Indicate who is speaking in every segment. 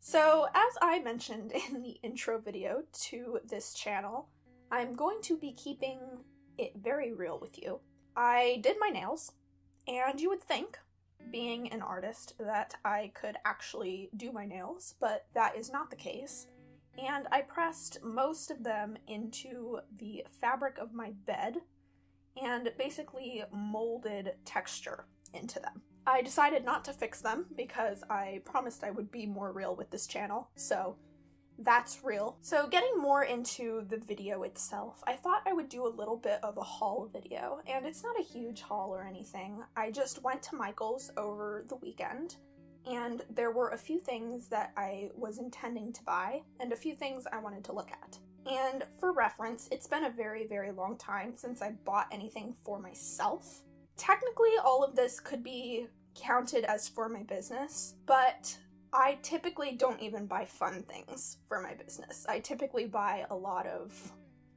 Speaker 1: So, as I mentioned in the intro video to this channel, I'm going to be keeping it very real with you. I did my nails, and you would think, being an artist, that I could actually do my nails, but that is not the case. And I pressed most of them into the fabric of my bed and basically molded texture into them. I decided not to fix them because I promised I would be more real with this channel, so that's real. So getting more into the video itself, I thought I would do a little bit of a haul video, and it's not a huge haul or anything. I just went to Michael's over the weekend, and there were a few things that I was intending to buy, and a few things I wanted to look at. And for reference, it's been a very, very long time since I bought anything for myself. Technically, all of this could be counted as for my business, but I typically don't even buy fun things for my business. I typically buy a lot of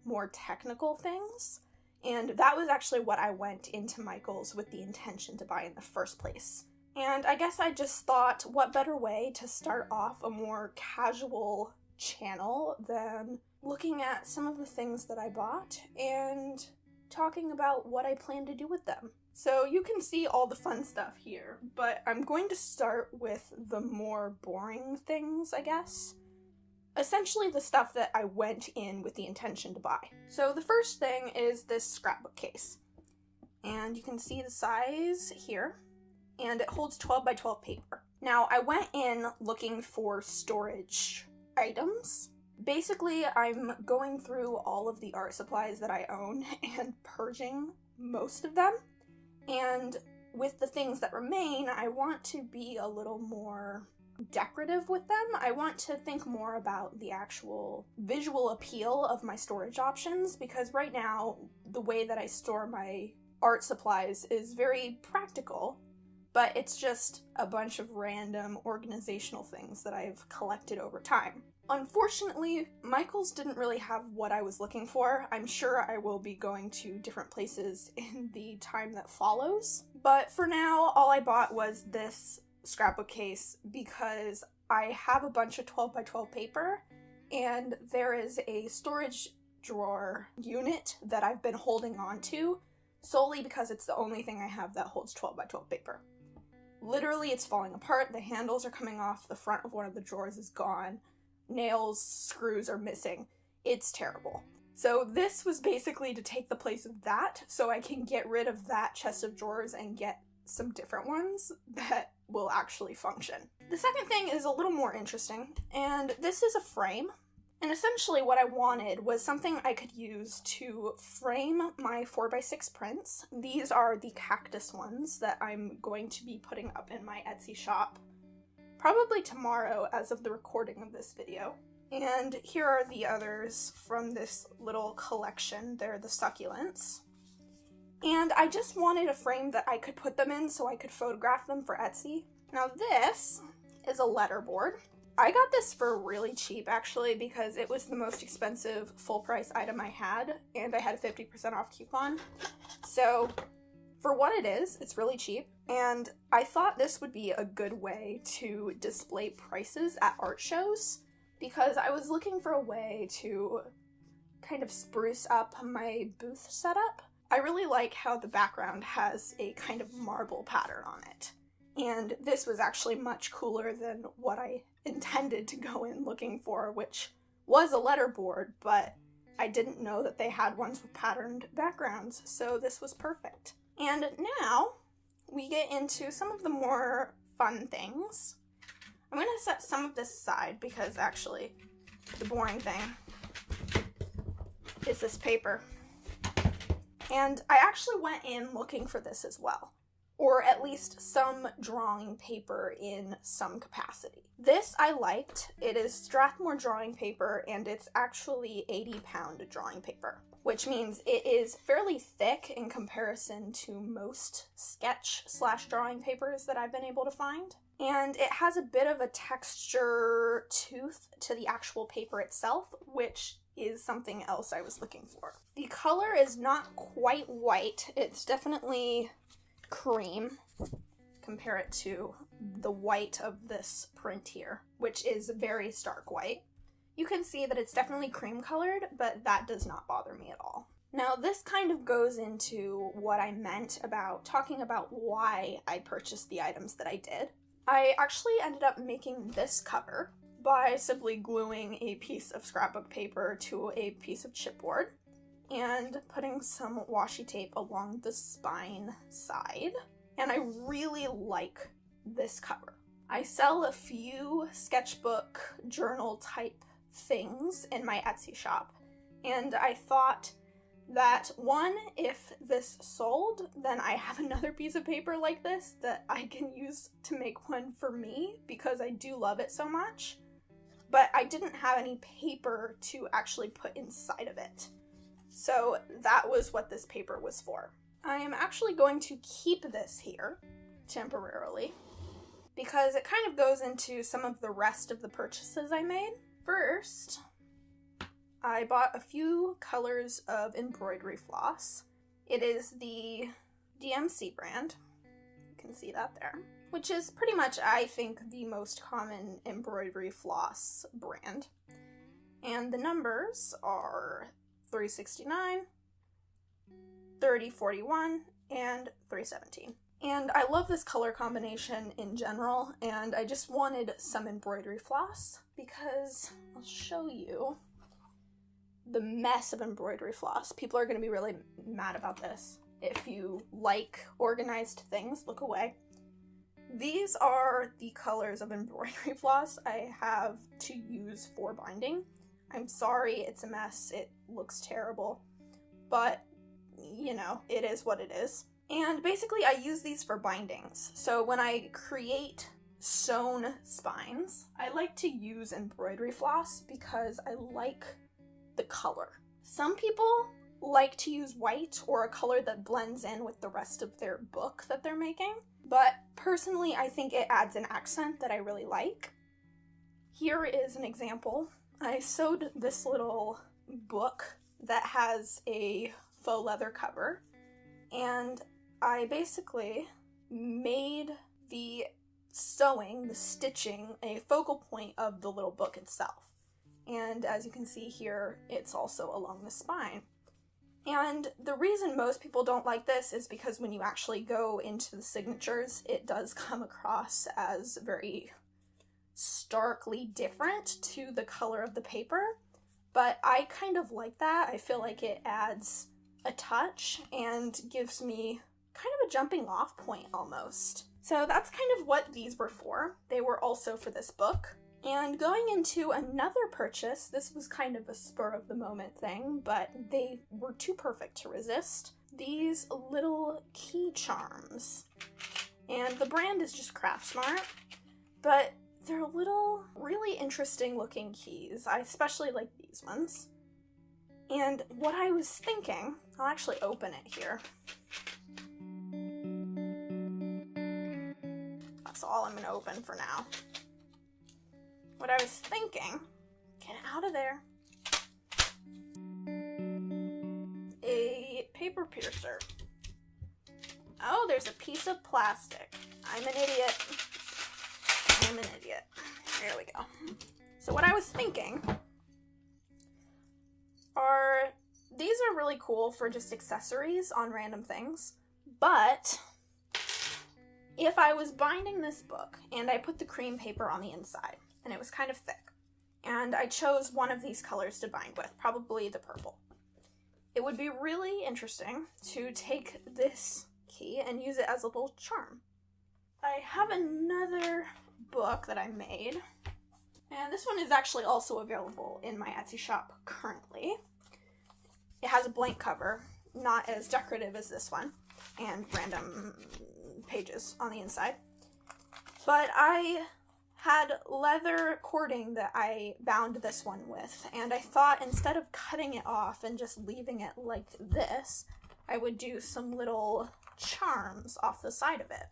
Speaker 1: more technical things, and that was actually what I went into Michael's with the intention to buy in the first place. And I guess I just thought, what better way to start off a more casual channel than looking at some of the things that I bought and talking about what I plan to do with them. So you can see all the fun stuff here, but I'm going to start with the more boring things, I guess. Essentially the stuff that I went in with the intention to buy. So the first thing is this scrapbook case. And you can see the size here, and it holds 12 by 12 paper. Now I went in looking for storage items. Basically, I'm going through all of the art supplies that I own and purging most of them. And with the things that remain, I want to be a little more decorative with them. I want to think more about the actual visual appeal of my storage options, because right now, the way that I store my art supplies is very practical, but it's just a bunch of random organizational things that I've collected over time. Unfortunately, Michael's didn't really have what I was looking for. I'm sure I will be going to different places in the time that follows. But for now, all I bought was this scrapbook case because I have a bunch of 12 by 12 paper, and there is a storage drawer unit that I've been holding on to solely because it's the only thing I have that holds 12 by 12 paper. Literally, it's falling apart. The handles are coming off. The front of one of the drawers is gone. Nails, screws are missing. It's terrible. So this was basically to take the place of that, so I can get rid of that chest of drawers and get some different ones that will actually function. The second thing is a little more interesting, and this is a frame. And essentially what I wanted was something I could use to frame my 4x6 prints. These are the cactus ones that I'm going to be putting up in my Etsy shop probably tomorrow as of the recording of this video. And here are the others from this little collection. They're the succulents. And I just wanted a frame that I could put them in so I could photograph them for Etsy. Now this is a letterboard. I got this for really cheap actually because it was the most expensive full price item I had, and I had a 50% off coupon. So for what it is, it's really cheap, and I thought this would be a good way to display prices at art shows because I was looking for a way to kind of spruce up my booth setup. I really like how the background has a kind of marble pattern on it, and this was actually much cooler than what I intended to go in looking for, which was a letterboard, but I didn't know that they had ones with patterned backgrounds, so this was perfect. And now we get into some of the more fun things. I'm going to set some of this aside because actually the boring thing is this paper. And I actually went in looking for this as well, or at least some drawing paper in some capacity. This I liked. It is Strathmore drawing paper, and it's actually 80-pound drawing paper, which means it is fairly thick in comparison to most sketch/drawing papers that I've been able to find. And it has a bit of a texture tooth to the actual paper itself, which is something else I was looking for. The color is not quite white. It's definitely cream. Compare it to the white of this print here. which is very stark white. You can see that it's definitely cream colored, but that does not bother me at all. Now, this kind of goes into what I meant about talking about why I purchased the items that I did. I actually ended up making this cover by simply gluing a piece of scrapbook paper to a piece of chipboard and putting some washi tape along the spine side. And I really like this cover. I sell a few sketchbook journal type things in my Etsy shop, and I thought that one, if this sold, then I have another piece of paper like this that I can use to make one for me because I do love it so much, but I didn't have any paper to actually put inside of it. So that was what this paper was for. I am actually going to keep this here temporarily because it kind of goes into some of the rest of the purchases I made. First, I bought a few colors of embroidery floss. It is the DMC brand. You can see that there. Which is pretty much, I think, the most common embroidery floss brand. And the numbers are 369, 3041, and 317. And I love this color combination in general, and I just wanted some embroidery floss because I'll show you the mess of embroidery floss. People are going to be really mad about this. If you like organized things, look away. These are the colors of embroidery floss I have to use for binding. I'm sorry, it's a mess. It looks terrible, but you know, it is what it is. And basically I use these for bindings. So when I create sewn spines, I like to use embroidery floss because I like the color. Some people like to use white or a color that blends in with the rest of their book that they're making, but personally I think it adds an accent that I really like. Here is an example. I sewed this little book that has a faux leather cover, and I basically made the sewing, the stitching, a focal point of the little book itself. And as you can see here, it's also along the spine. And the reason most people don't like this is because when you actually go into the signatures, it does come across as very starkly different to the color of the paper. But I kind of like that. I feel like it adds a touch and gives me kind of a jumping off point almost. So that's kind of what these were for. They were also for this book. And going into another purchase, this was kind of a spur of the moment thing, but they were too perfect to resist. These little key charms. And the brand is just Craftsmart, but they're little, really interesting looking keys. I especially like these ones. And what I was thinking, I'll actually open it here. That's all I'm gonna open for now. What I was thinking, get out of there, a paper piercer. Oh, there's a piece of plastic. I'm an idiot. I'm an idiot. There we go. So what I was thinking are, these are really cool for just accessories on random things, but if I was binding this book and I put the cream paper on the inside, and it was kind of thick, and I chose one of these colors to bind with, probably the purple, it would be really interesting to take this key and use it as a little charm. I have another book that I made, and this one is actually also available in my Etsy shop currently. It has a blank cover, not as decorative as this one, and random pages on the inside, but I had leather cording that I bound this one with, and I thought instead of cutting it off and just leaving it like this, I would do some little charms off the side of it.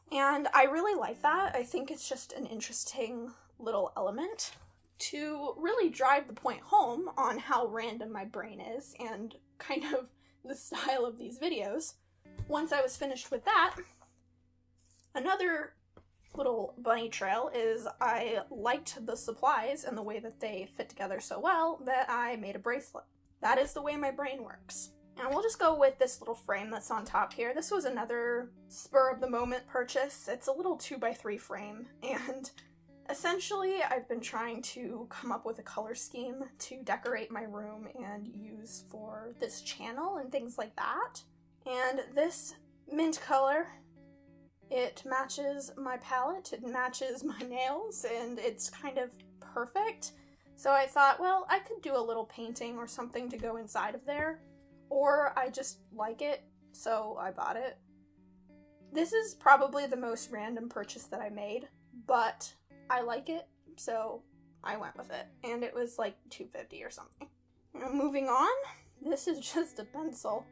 Speaker 1: And I really like that. I think it's just an interesting little element to really drive the point home on how random my brain is and kind of the style of these videos. Once I was finished with that, another little bunny trail is I liked the supplies and the way that they fit together so well that I made a bracelet. That is the way my brain works. And we'll just go with this little frame that's on top here. This was another spur of the moment purchase. It's a little 2x3 frame, and essentially I've been trying to come up with a color scheme to decorate my room and use for this channel and things like that. And this mint color, it matches my palette, it matches my nails, and it's kind of perfect. So I thought, well, I could do a little painting or something to go inside of there, or I just like it, so I bought it. This is probably the most random purchase that I made, but I like it, so I went with it, and it was like $2.50 or something. Now, moving on, this is just a pencil.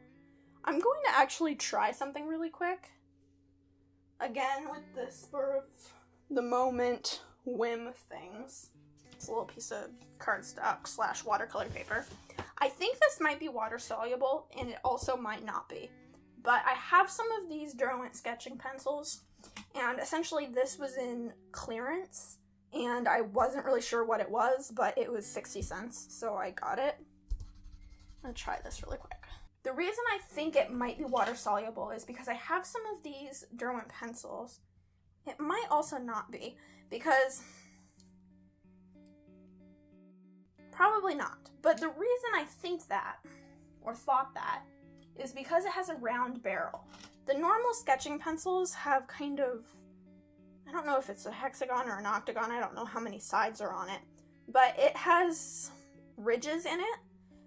Speaker 1: I'm going to actually try something really quick. Again, with the spur of the moment whim things. It's a little piece of cardstock / watercolor paper. I think this might be water soluble, and it also might not be. But I have some of these Derwent sketching pencils, and essentially this was in clearance, and I wasn't really sure what it was, but it was 60 cents, so I got it. I'm gonna try this really quick. The reason I think it might be water soluble is because I have some of these Derwent pencils. It might also not be, because probably not. But the reason I think that, or thought that, is because it has a round barrel. The normal sketching pencils have kind of, I don't know if it's a hexagon or an octagon, I don't know how many sides are on it, but it has ridges in it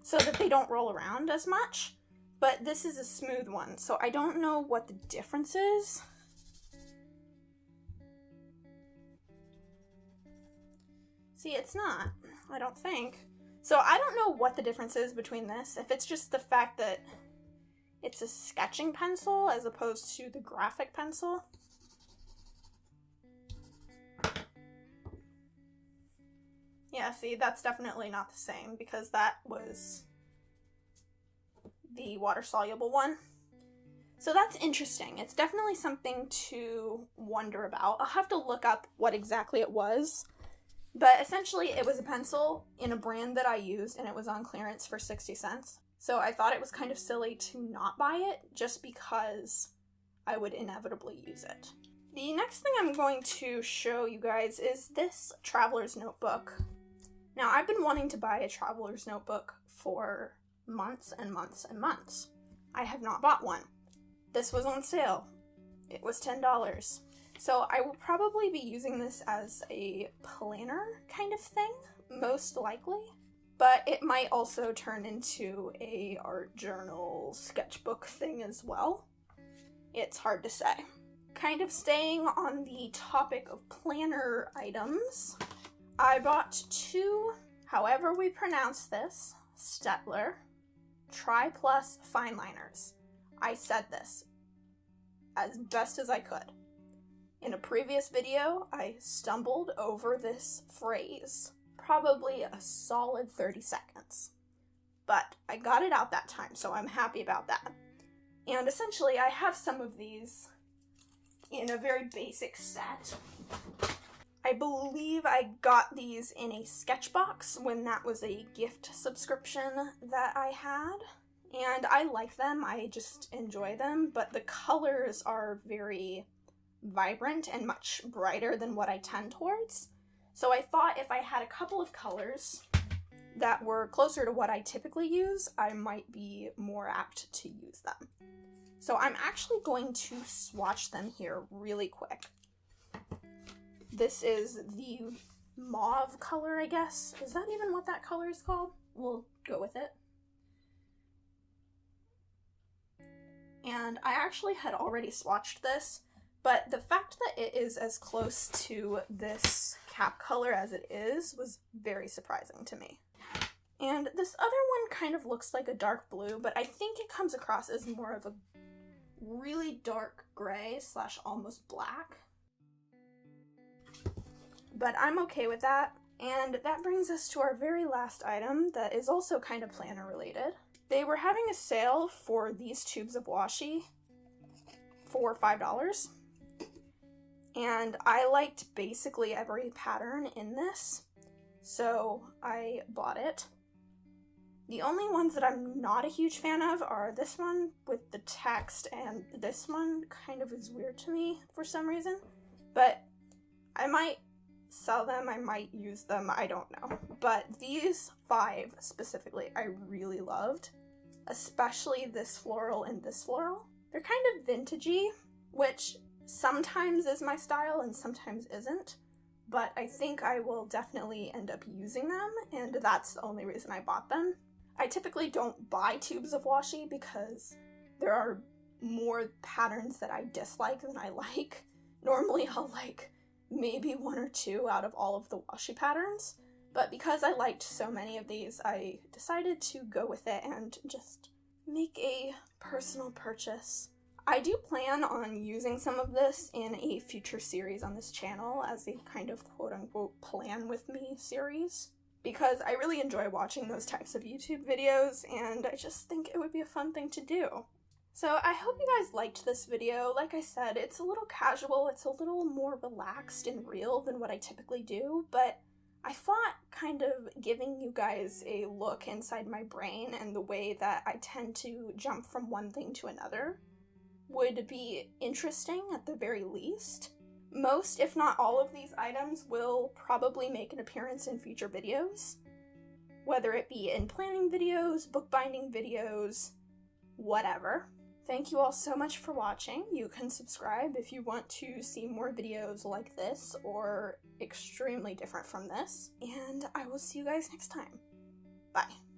Speaker 1: so that they don't roll around as much. But this is a smooth one, so I don't know what the difference is. See, it's not, I don't think. So I don't know what the difference is between this, if it's just the fact that it's a sketching pencil as opposed to the graphic pencil. Yeah, see, that's definitely not the same because that was the water-soluble one. So that's interesting. It's definitely something to wonder about. I'll have to look up what exactly it was. But essentially, it was a pencil in a brand that I used, and it was on clearance for 60 cents. So I thought it was kind of silly to not buy it, just because I would inevitably use it. The next thing I'm going to show you guys is this traveler's notebook. Now, I've been wanting to buy a traveler's notebook for months and months and months. I have not bought one. This was on sale. It was $10. So I will probably be using this as a planner kind of thing, most likely. But it might also turn into a art journal sketchbook thing as well. It's hard to say. Kind of staying on the topic of planner items, I bought two, however we pronounce this, Staedtler Tri-Plus fine liners. I said this as best as I could. In a previous video, I stumbled over this phrase, probably a solid 30 seconds. But I got it out that time, so I'm happy about that. And essentially, I have some of these in a very basic set. I believe I got these in a Sketchbox when that was a gift subscription that I had. And I like them, I just enjoy them, but the colors are very vibrant and much brighter than what I tend towards. So I thought if I had a couple of colors that were closer to what I typically use, I might be more apt to use them. So I'm actually going to swatch them here really quick. This is the mauve color, I guess. Is that even what that color is called? We'll go with it. And I actually had already swatched this, but the fact that it is as close to this cap color as it is was very surprising to me. And this other one kind of looks like a dark blue, but I think it comes across as more of a really dark gray / almost black. But I'm okay with that. And that brings us to our very last item that is also kind of planner related. They were having a sale for these tubes of washi for $5. and I liked basically every pattern in this, so I bought it. The only ones that I'm not a huge fan of are this one with the text, and this one kind of is weird to me for some reason, but I might sell them, I might use them, I don't know. But these 5 specifically I really loved, especially this floral and this floral. They're kind of vintagey, which sometimes is my style and sometimes isn't, but I think I will definitely end up using them, and that's the only reason I bought them. I typically don't buy tubes of washi because there are more patterns that I dislike than I like. Normally I'll like maybe 1 or 2 out of all of the washi patterns, but because I liked so many of these, I decided to go with it and just make a personal purchase. I do plan on using some of this in a future series on this channel as a kind of quote-unquote plan with me series, because I really enjoy watching those types of YouTube videos, and I just think it would be a fun thing to do. So I hope you guys liked this video. Like I said, it's a little casual, it's a little more relaxed and real than what I typically do, but I thought kind of giving you guys a look inside my brain and the way that I tend to jump from one thing to another would be interesting at the very least. Most, if not all, of these items will probably make an appearance in future videos, whether it be in planning videos, bookbinding videos, whatever. Thank you all so much for watching. You can subscribe if you want to see more videos like this or extremely different from this, and I will see you guys next time. Bye.